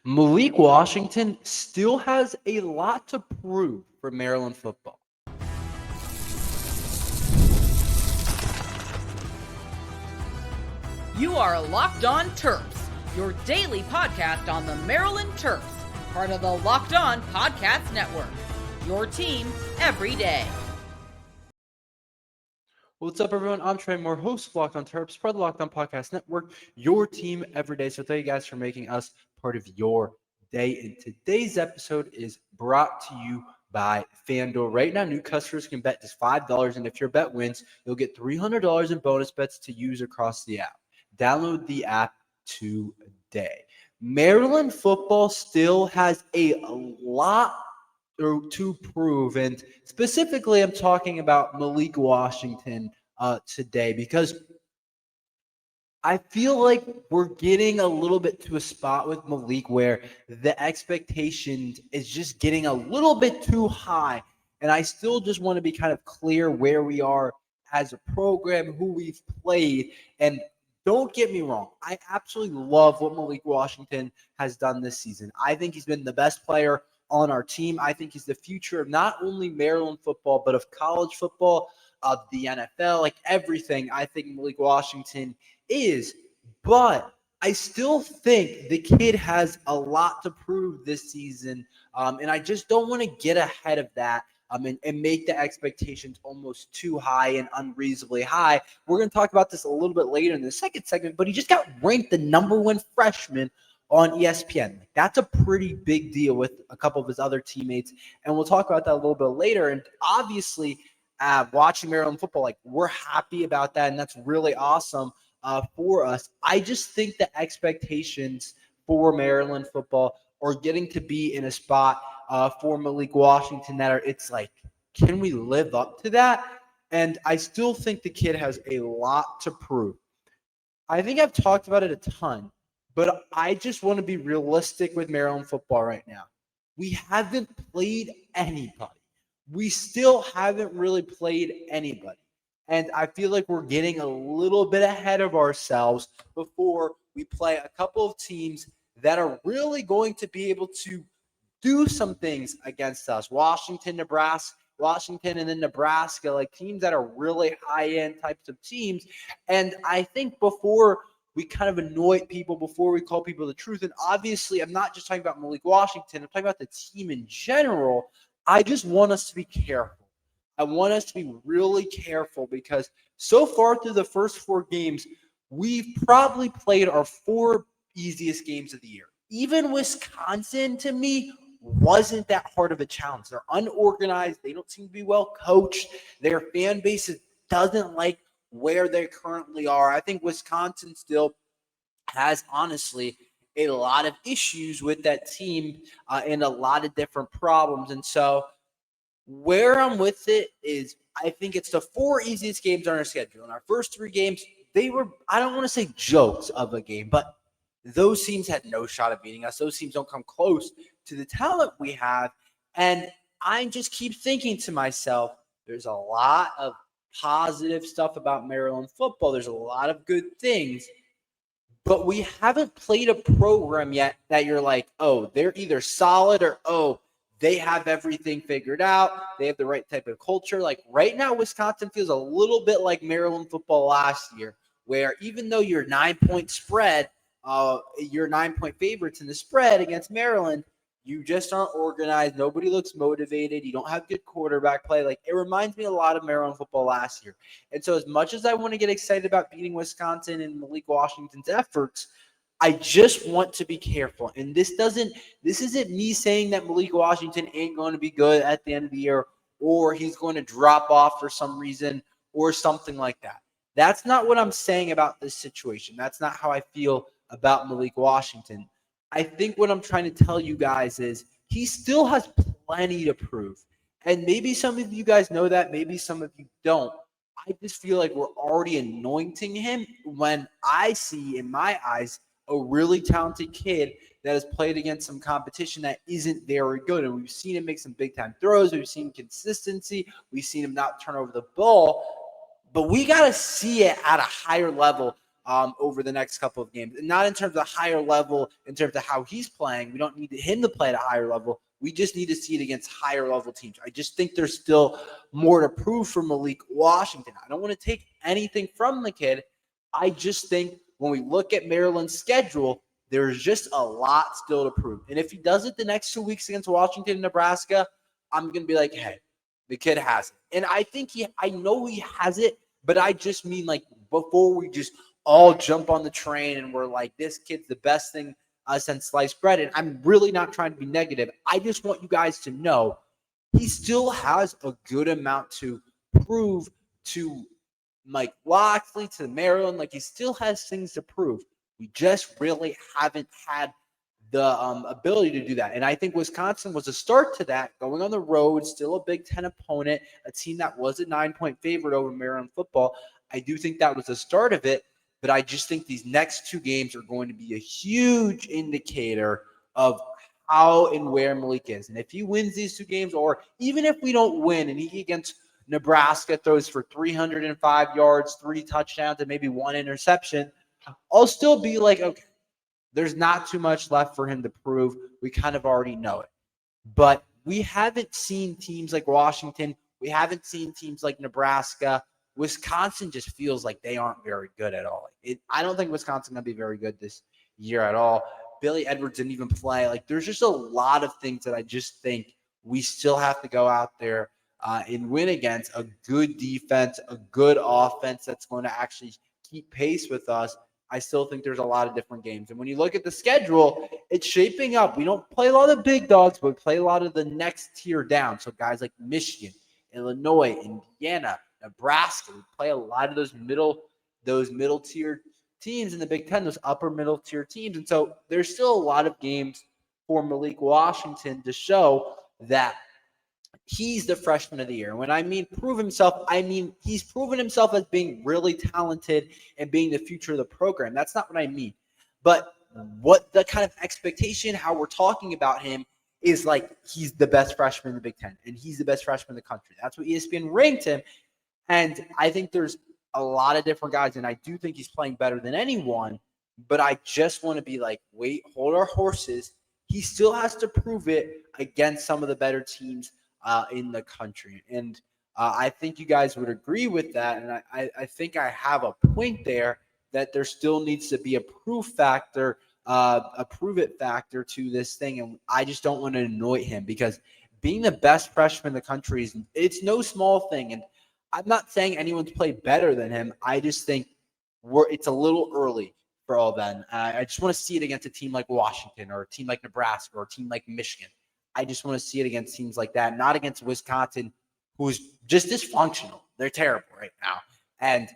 Malik Washington still has a lot to prove for Maryland football. You are Locked On Terps, your daily podcast on the Maryland Terps, part of the Locked On Podcast Network, your team every day. What's up, everyone? I'm Tre Moore, host of Locked On Terps, part of the Locked On Podcast Network, your team every day. So thank you guys for making us part of your day. And today's episode is brought to you by FanDuel. Right now, new customers can bet just $5, and if your bet wins, you'll get $300 in bonus bets to use across the app. Download the app today. Maryland football still has a lot to prove, and specifically I'm talking about Malik Washington today, because I feel like we're getting a little bit to a spot with Malik where the expectation is just getting a little bit too high, and I still just want to be kind of clear where we are as a program, who we've played. And don't get me wrong, I absolutely love what Malik Washington has done this season. I think he's been the best player on our team. I think he's the future of not only Maryland football, but of college football, of the NFL, like everything. I think Malik Washington is, but I still think the kid has a lot to prove this season, and I just don't want to get ahead of that and make the expectations almost too high and unreasonably high. We're going to talk about this a little bit later in the second segment, but he just got ranked the #1 freshman on ESPN. That's a pretty big deal with a couple of his other teammates, and we'll talk about that a little bit later. And obviously, watching Maryland football, like, we're happy about that, and that's really awesome for us. I just think the expectations for Maryland football are getting to be in a spot for Malik Washington it's like, can we live up to that? And I still think the kid has a lot to prove. I think I've talked about it a ton, but I just want to be realistic with Maryland football right now. We haven't played anybody. We still haven't really played anybody. And I feel like we're getting a little bit ahead of ourselves before we play a couple of teams that are really going to be able to do some things against us. Washington and then Nebraska, like teams that are really high-end types of teams. And I think before we kind of annoy people, before we call people the truth, and obviously I'm not just talking about Malik Washington, I'm talking about the team in general. I just want us to be careful. I want us to be really careful, because so far through the first 4 games, we've probably played our 4 easiest games of the year. Even Wisconsin, to me, wasn't that hard of a challenge. They're unorganized. They don't seem to be well coached. Their fan base doesn't like where they currently are. I think Wisconsin still has, honestly, a lot of issues with that team and a lot of different problems. And so where I'm with it is, I think it's the 4 easiest games on our schedule. In our first 3 games, they were, I don't want to say jokes of a game, but those teams had no shot of beating us. Those teams don't come close to the talent we have. And I just keep thinking to myself, there's a lot of positive stuff about Maryland football. There's a lot of good things, but we haven't played a program yet that you're like, oh, they're either solid or, oh, they have everything figured out. They have the right type of culture. Like right now, Wisconsin feels a little bit like Maryland football last year, where even though you're 9-point spread, you're 9-point favorites in the spread against Maryland, you just aren't organized. Nobody looks motivated. You don't have good quarterback play. Like, it reminds me a lot of Maryland football last year. And so as much as I want to get excited about beating Wisconsin and Malik Washington's efforts, I just want to be careful. And this isn't me saying that Malik Washington ain't going to be good at the end of the year, or he's going to drop off for some reason or something like that. That's not what I'm saying about this situation. That's not how I feel about Malik Washington. I think what I'm trying to tell you guys is he still has plenty to prove. And maybe some of you guys know that, maybe some of you don't. I just feel like we're already anointing him when I see, in my eyes, a really talented kid that has played against some competition that isn't very good. And we've seen him make some big-time throws. We've seen consistency. We've seen him not turn over the ball. But we got to see it at a higher level over the next couple of games. And not in terms of higher level, in terms of how he's playing. We don't need him to play at a higher level. We just need to see it against higher level teams. I just think there's still more to prove for Malik Washington. I don't want to take anything from the kid. I just think when we look at Maryland's schedule, there's just a lot still to prove. And if he does it the next 2 weeks against Washington and Nebraska, I'm going to be like, hey, the kid has it. And I know he has it, but I just mean like before we just all jump on the train and we're like, this kid's the best thing since sliced bread. And I'm really not trying to be negative. I just want you guys to know he still has a good amount to prove to Mike Locksley, to Maryland. Like he still has things to prove. We just really haven't had the ability to do that. And I think Wisconsin was a start to that, going on the road, still a Big Ten opponent, a team that was a 9-point favorite over Maryland football. I do think that was the start of it. But I just think these next 2 games are going to be a huge indicator of how and where Malik is. And if he wins these 2 games, or even if we don't win and he against Nebraska throws for 305 yards, 3 touchdowns, and maybe 1 interception, I'll still be like, okay, there's not too much left for him to prove. We kind of already know it. But we haven't seen teams like Washington. We haven't seen teams like Nebraska. Wisconsin just feels like they aren't very good at all. I don't think Wisconsin's going to be very good this year at all. Billy Edwards didn't even play. Like, there's just a lot of things that I just think we still have to go out there and win against a good defense, a good offense that's going to actually keep pace with us. I still think there's a lot of different games. And when you look at the schedule, it's shaping up. We don't play a lot of big dogs, but we play a lot of the next tier down. So guys like Michigan, Illinois, Indiana, Nebraska, we play a lot of those middle tier teams in the Big Ten, those upper middle tier teams. And so there's still a lot of games for Malik Washington to show that he's the freshman of the year. When I mean prove himself, I mean he's proven himself as being really talented and being the future of the program. That's not what I mean. But what the kind of expectation, how we're talking about him, is like he's the best freshman in the Big Ten, and he's the best freshman in the country. That's what ESPN ranked him. And I think there's a lot of different guys, and I do think he's playing better than anyone. But I just want to be like, wait, hold our horses. He still has to prove it against some of the better teams in the country. And I think you guys would agree with that. And I think I have a point there that there still needs to be a prove it factor to this thing. And I just don't want to annoy him, because being the best freshman in the country it's no small thing. And I'm not saying anyone's played better than him. I just think it's a little early for all that. I just want to see it against a team like Washington, or a team like Nebraska, or a team like Michigan. I just want to see it against teams like that, not against Wisconsin, who's just dysfunctional. They're terrible right now. And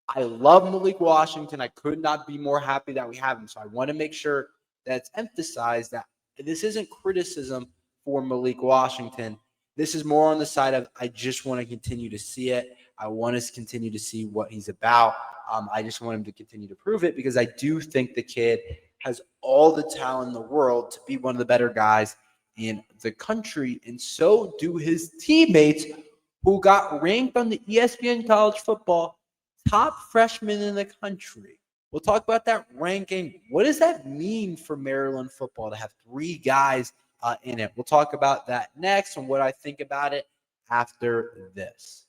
I love Malik Washington. I could not be more happy that we have him. So I want to make sure that it's emphasized that this isn't criticism for Malik Washington. This is more on the side of I just want to continue to see it. I want us to continue to see what he's about. I just want him to continue to prove it, because I do think the kid has all the talent in the world to be one of the better guys in the country. And so do his teammates, who got ranked on the ESPN College Football top freshman in the country. We'll talk about that ranking. What does that mean for Maryland football to have 3 guys in it? We'll talk about that next and what I think about it after this.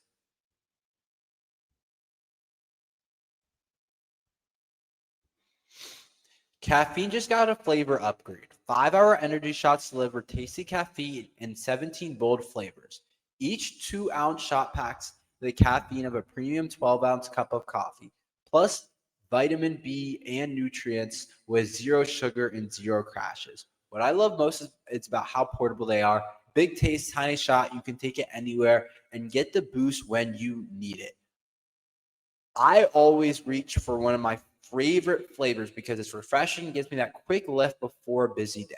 Caffeine just got a flavor upgrade. 5-hour energy shots deliver tasty caffeine in 17 bold flavors. Each 2-ounce shot packs the caffeine of a premium 12-ounce cup of coffee, plus vitamin B and nutrients with 0 sugar and 0 crashes. What I love most is it's about how portable they are. Big taste, tiny shot. You can take it anywhere and get the boost when you need it. I always reach for one of my favorite flavors because it's refreshing and gives me that quick lift before a busy day.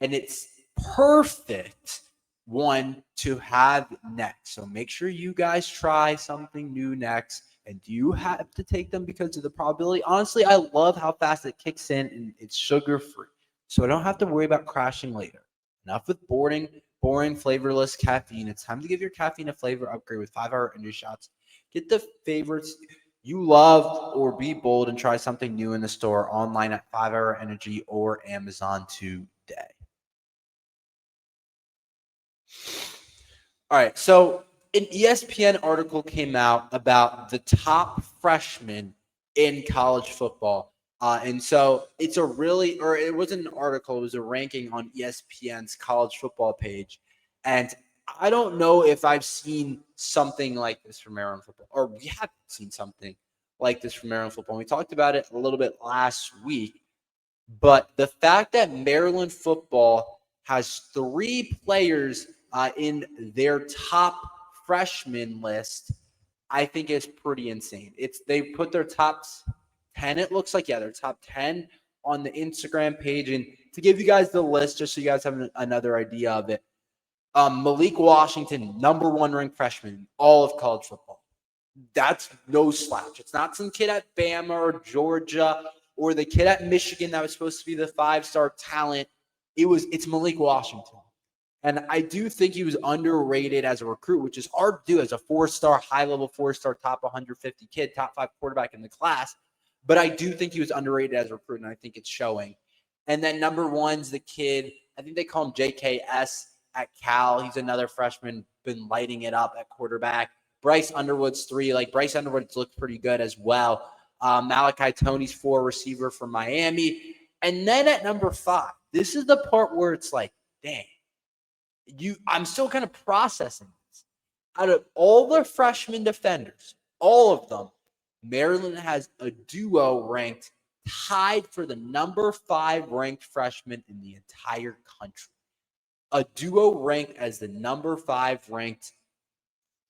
And it's perfect one to have next. So make sure you guys try something new next. And you have to take them because of the probability. Honestly, I love how fast it kicks in, and it's sugar-free. So I don't have to worry about crashing later. Enough with boring, flavorless caffeine. It's time to give your caffeine a flavor upgrade with 5-hour energy shots. Get the favorites You love or be bold and try something new in the store, online at 5 Hour Energy or Amazon today. All right, so an ESPN article came out about the top freshmen in college football. And so it's a really, or it wasn't an article, it was a ranking on ESPN's college football page. And I don't know if I've seen something like this from Maryland football, or we haven't seen something like this from Maryland football. We talked about it a little bit last week, but the fact that Maryland football has 3 players in their top freshman list, I think is pretty insane. They put their top 10, it looks like, their top 10 on the Instagram page. And to give you guys the list, just so you guys have another idea of it, Malik Washington, number 1 ranked freshman in all of college football. That's no slouch. It's not some kid at Bama or Georgia or the kid at Michigan that was supposed to be the 5-star talent. It's Malik Washington. And I do think he was underrated as a recruit, which is hard to do as a 4-star, high-level 4-star, top 150 kid, top 5 quarterback in the class. But I do think he was underrated as a recruit, and I think it's showing. And then number 1's the kid, I think they call him JKS at Cal. He's another freshman, been lighting it up at quarterback. Bryce Underwood's 3. Like, Bryce Underwood's looked pretty good as well. Malachi Toney's 4, receiver from Miami. And then at number 5, this is the part where it's like, dang. I'm still kind of processing this. Out of all the freshman defenders, all of them, Maryland has a duo ranked tied for the number 5 ranked freshman in the entire country. A duo ranked as the number 5 ranked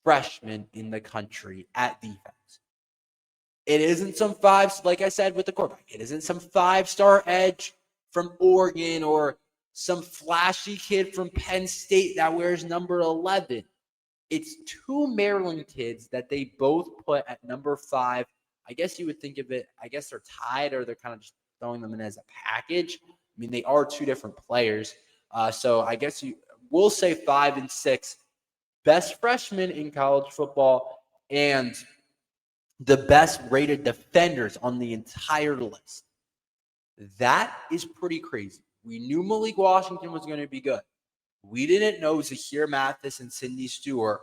freshman in the country at defense. It isn't some 5, like I said with the quarterback, it isn't some 5-star edge from Oregon or some flashy kid from Penn State that wears number 11. It's 2 Maryland kids that they both put at number 5. I guess you would think of it, I guess they're tied or they're kind of just throwing them in as a package. I mean, they are 2 different players. So I guess we'll say 5 and 6. Best freshmen in college football and the best rated defenders on the entire list. That is pretty crazy. We knew Malik Washington was going to be good. We didn't know Zahir Mathis and Sidney Stewart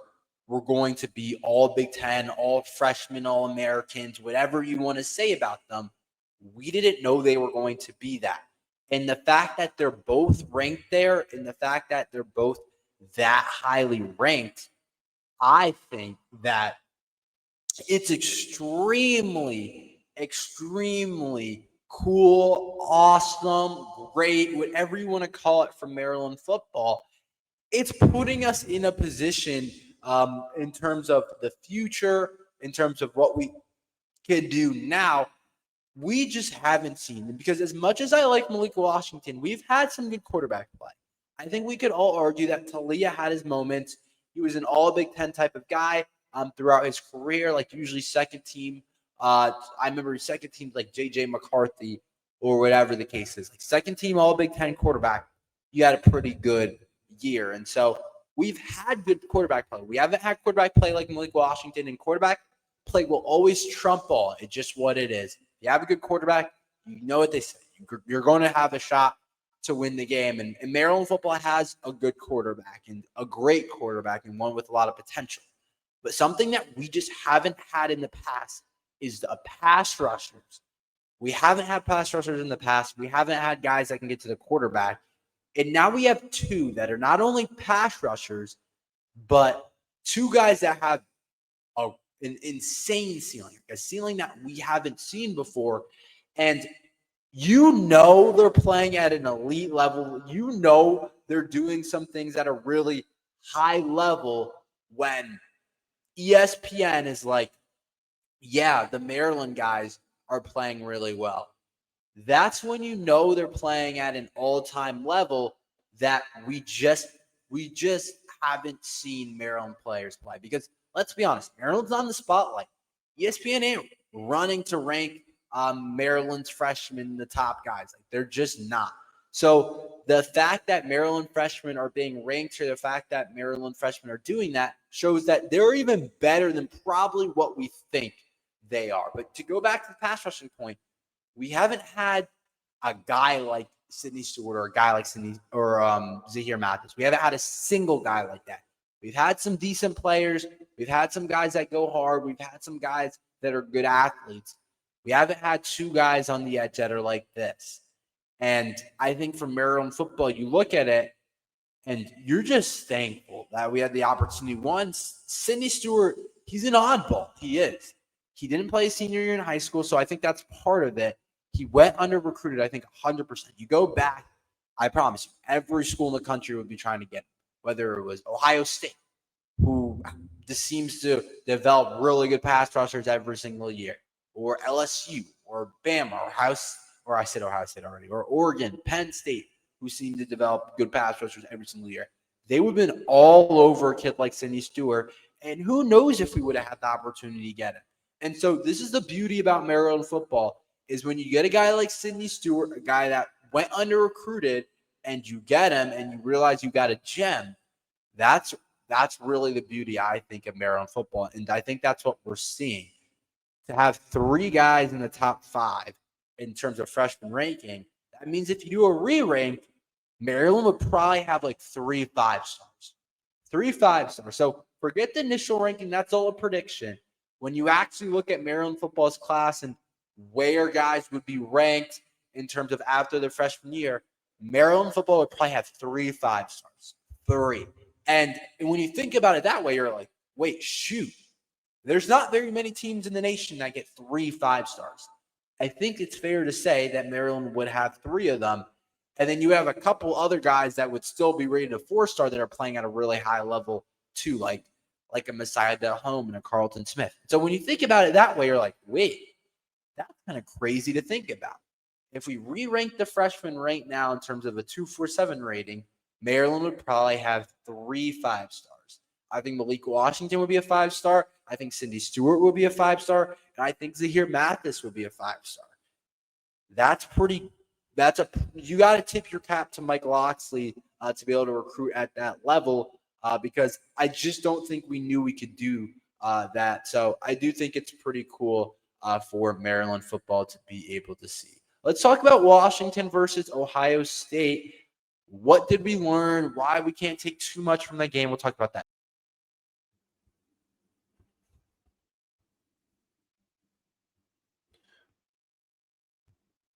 were going to be all Big Ten, all freshmen, all Americans, whatever you want to say about them. We didn't know they were going to be that. And the fact that they're both ranked there and the fact that they're both that highly ranked, I think that it's extremely, extremely cool, awesome, great, whatever you want to call it from Maryland football. It's putting us in a position in terms of the future, in terms of what we can do now. We just haven't seen them because as much as I like Malik Washington, we've had some good quarterback play. I think we could all argue that Talia had his moments. He was an all Big Ten type of guy throughout his career, like usually second team. I remember second team like J.J. McCarthy or whatever the case is. Like second team all Big Ten quarterback, you had a pretty good year. And so we've had good quarterback play. We haven't had quarterback play like Malik Washington, and quarterback play will always trump all. It's just what it is. If you have a good quarterback, you know what they say. You're going to have a shot to win the game. And Maryland football has a good quarterback and a great quarterback and one with a lot of potential. But something that we just haven't had in the past is the pass rushers. We haven't had pass rushers in the past. We haven't had guys that can get to the quarterback. And now we have 2 that are not only pass rushers, but 2 guys that have an insane ceiling, a ceiling that we haven't seen before. And you know they're playing at an elite level. You know they're doing some things at a really high level when ESPN is like, yeah, the Maryland guys are playing really well. That's when you know they're playing at an all-time level that we just haven't seen Maryland players play. Because let's be honest, Maryland's on the spotlight. ESPN ain't running to rank Maryland's freshmen the top guys. Like they're just not. So the fact that Maryland freshmen are being ranked, or the fact that Maryland freshmen are doing that, shows that they're even better than probably what we think they are. But to go back to the pass rushing point, we haven't had a guy like Sidney Stewart or a guy like Zahir Mathis. We haven't had a single guy like that. We've had some decent players. We've had some guys that go hard. We've had some guys that are good athletes. We haven't had two guys on the edge that are like this. And I think for Maryland football, you look at it and you're just thankful that we had the opportunity. One, Sidney Stewart, he's an oddball. He is. He didn't play senior year in high school, so I think that's part of it. He went under-recruited, I think, 100%. You go back, I promise you, every school in the country would be trying to get him, whether it was Ohio State, who just seems to develop really good pass rushers every single year, or LSU, or Bama, or I said Ohio State already, or Oregon, Penn State, who seem to develop good pass rushers every single year. They would have been all over a kid like Sidney Stewart, and who knows if we would have had the opportunity to get him. And so this is the beauty about Maryland football, is when you get a guy like Sidney Stewart, a guy that went under-recruited, and you get him and you realize you got a gem, that's really the beauty, I think, of Maryland football. And I think that's what we're seeing. To have three guys in the top 5 in terms of freshman ranking, that means if you do a re-rank, Maryland would probably have like 3 5-stars. 3 5-stars. So forget the initial ranking. That's all a prediction. When you actually look at Maryland football's class and where guys would be ranked in terms of after their freshman year, Maryland football would probably have 3 5-stars. 3. And when you think about it that way, you're like, wait, shoot. There's not very many teams in the nation that get 3 5-stars. I think it's fair to say that Maryland would have 3 of them. And then you have a couple other guys that would still be rated a 4-star that are playing at a really high level too, like a Messiah Delhomme and a Carlton Smith. So when you think about it that way, you're like, wait, that's kind of crazy to think about. If we re-rank the freshmen right now in terms of a 247 rating, Maryland would probably have 3 5-stars. I think Malik Washington would be a 5-star. I think Sidney Stewart would be a 5-star. And I think Zahir Mathis would be a 5-star. You got to tip your cap to Mike Loxley to be able to recruit at that level because I just don't think we knew we could do that. So I do think it's pretty cool for Maryland football to be able to see. Let's talk about Washington versus Ohio State. What did we learn? Why we can't take too much from that game? We'll talk about that.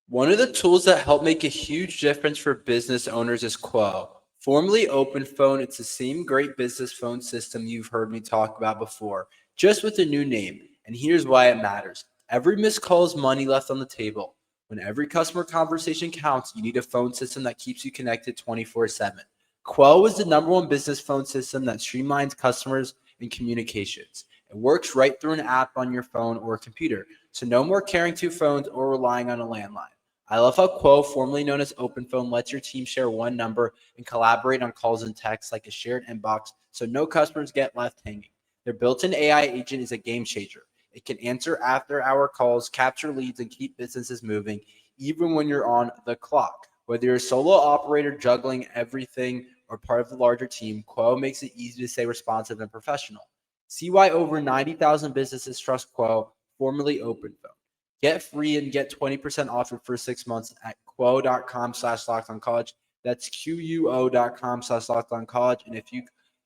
One of the tools that help make a huge difference for business owners is Quo. Formerly OpenPhone, it's the same great business phone system you've heard me talk about before, just with a new name. And here's why it matters. Every missed call is money left on the table. When every customer conversation counts, you need a phone system that keeps you connected 24/7. Quo is the #1 business phone system that streamlines customers and communications. It works right through an app on your phone or computer, so no more carrying 2 phones or relying on a landline. I love how Quo, formerly known as OpenPhone, lets your team share one number and collaborate on calls and texts like a shared inbox so no customers get left hanging. Their built-in AI agent is a game changer. It can answer after-hour calls, capture leads, and keep businesses moving, even when you're on the clock. Whether you're a solo operator juggling everything or part of the larger team, Quo makes it easy to stay responsive and professional. See why over 90,000 businesses trust Quo, formerly OpenPhone. Get free and get 20% off your first 6 months at quo.com/lockedoncollege. That's QUO.com/lockedoncollege. And if you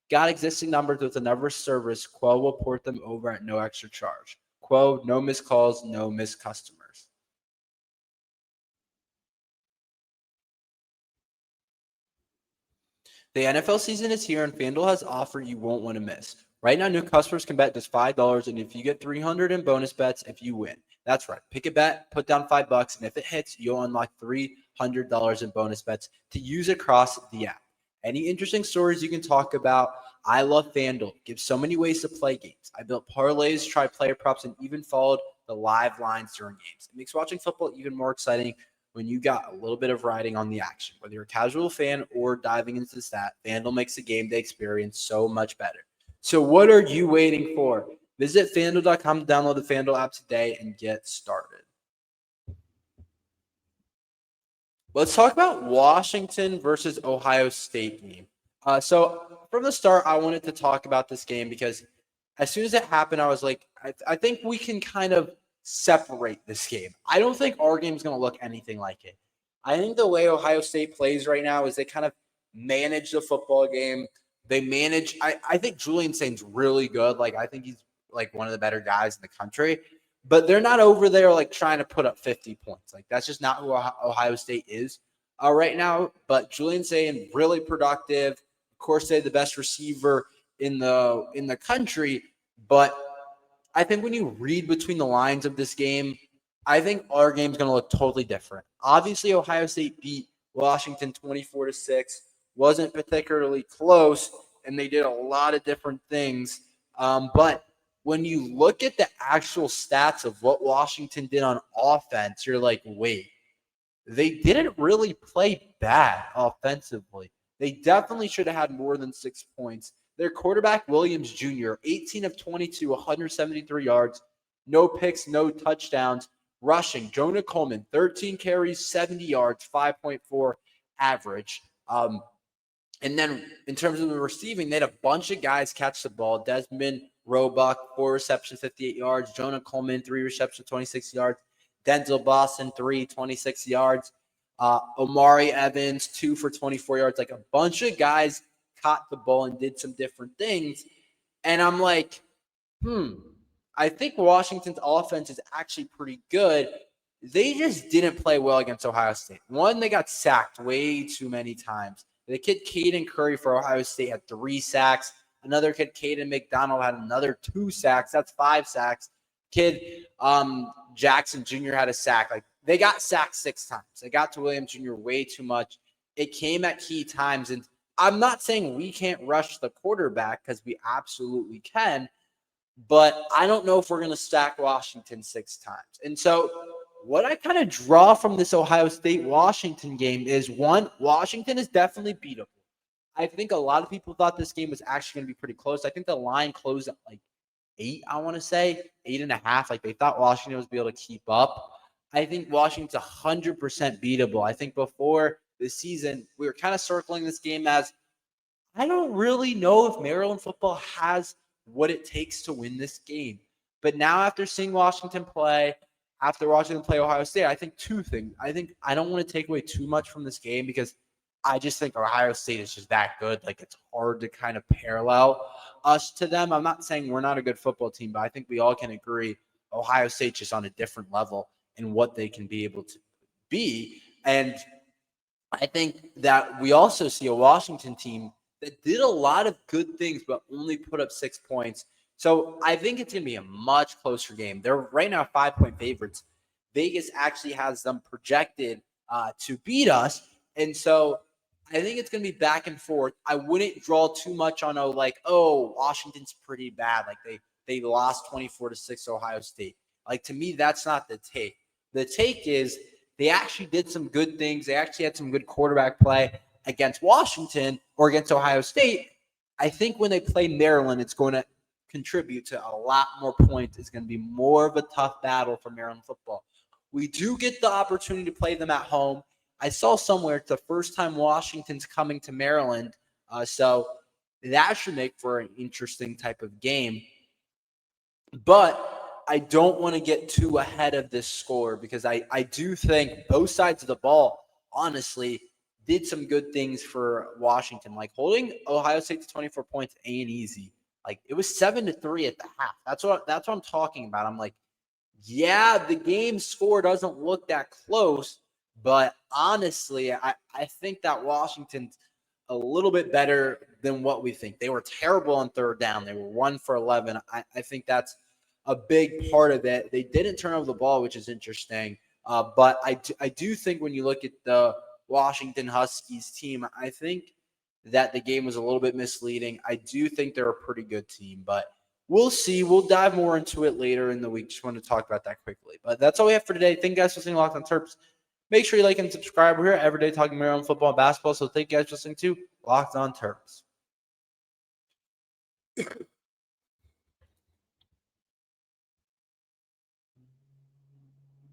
got existing numbers with another service, Quo will port them over at no extra charge. Quo, no missed calls, no missed customers. The NFL season is here, and FanDuel has an offer you won't want to miss. Right now, new customers can bet just $5, and if you get $300 in bonus bets if you win. That's right. Pick a bet, put down $5, and if it hits, you'll unlock $300 in bonus bets to use across the app. Any interesting stories you can talk about? I love FanDuel. It gives so many ways to play games. I built parlays, tried player props, and even followed the live lines during games. It makes watching football even more exciting when you got a little bit of riding on the action. Whether you're a casual fan or diving into the stat, FanDuel makes the game day experience so much better. So what are you waiting for? Visit FanDuel.com to download the FanDuel app today and get started. Let's talk about Washington versus Ohio State game. So from the start, I wanted to talk about this game because as soon as it happened, I was like, I think we can kind of separate this game. I don't think our game is going to look anything like it. I think the way Ohio State plays right now is they kind of manage the football game. They manage. I think Julian Saint's really good. Like, I think he's like one of the better guys in the country. But they're not over there like trying to put up 50 points. Like, that's just not who Ohio State is right now. But Julian Saint, really productive. Of course, they have the best receiver in the country. But I think when you read between the lines of this game, I think our game's going to look totally different. Obviously, Ohio State beat Washington 24-6. Wasn't particularly close, and they did a lot of different things. But when you look at the actual stats of what Washington did on offense, you're like, wait, they didn't really play bad offensively. They definitely should have had more than 6 points. Their quarterback, Williams Jr., 18 of 22, 173 yards, no picks, no touchdowns. Rushing, Jonah Coleman, 13 carries, 70 yards, 5.4 average. And then in terms of the receiving, they had a bunch of guys catch the ball. Desmond Roebuck, 4 receptions, 58 yards. Jonah Coleman, 3 receptions, 26 yards. Denzel Boston, 3, 26 yards. Omari Evans, 2 for 24 yards. Like, a bunch of guys caught the ball and did some different things. And I'm like, I think Washington's offense is actually pretty good. They just didn't play well against Ohio State. One, they got sacked way too many times. The kid, Caden Curry for Ohio State, had 3 sacks. Another kid, Caden McDonald, had another 2 sacks. That's 5 sacks. Kid Jackson Jr. had a sack. Like, they got sacked 6 times. They got to Williams Jr. way too much. It came at key times. And I'm not saying we can't rush the quarterback, because we absolutely can. But I don't know if we're going to stack Washington 6 times. And so what I kind of draw from this Ohio State-Washington game is, one, Washington is definitely beatable. I think a lot of people thought this game was actually going to be pretty close. I think the line closed at like 8, I want to say, 8.5. Like, they thought Washington was be able to keep up. I think Washington's 100% beatable. I think before the season, we were kind of circling this game as, I don't really know if Maryland football has what it takes to win this game. But now, after seeing Washington play, after watching them play Ohio State, I think 2 things. I think I don't want to take away too much from this game, because I just think Ohio State is just that good. Like, it's hard to kind of parallel us to them. I'm not saying we're not a good football team, but I think we all can agree Ohio State's just on a different level in what they can be able to be. And I think that we also see a Washington team that did a lot of good things, but only put up 6 points. So I think it's going to be a much closer game. They're right now 5-point favorites. Vegas actually has them projected to beat us. And so I think it's going to be back and forth. I wouldn't draw too much on, Washington's pretty bad. Like, they lost 24-6 to Ohio State. Like, to me, that's not the take. The take is they actually did some good things. They actually had some good quarterback play against Washington or against Ohio State. I think when they play Maryland, it's going to contribute to a lot more points. It's going to be more of a tough battle for Maryland football. We do get the opportunity to play them at home. I saw somewhere it's the first time Washington's coming to Maryland. So that should make for an interesting type of game. But I don't want to get too ahead of this score, because I do think both sides of the ball, honestly, did some good things for Washington. Like, holding Ohio State to 24 points ain't easy. Like, it was 7-3 at the half. That's what I'm talking about. I'm like, yeah, the game score doesn't look that close, but honestly, I think that Washington's a little bit better than what we think. They were terrible on 3rd down. They were 1 for 11. I think that's a big part of it. They didn't turn over the ball, which is interesting. But I do think when you look at the Washington Huskies team, I think that the game was a little bit misleading. I do think they're a pretty good team, but we'll see. We'll dive more into it later in the week. Just wanted to talk about that quickly. But that's all we have for today. Thank you guys for listening to Locked on Terps. Make sure you like and subscribe. We're here every day talking Maryland football and basketball. So thank you guys for listening to Locked on Terps.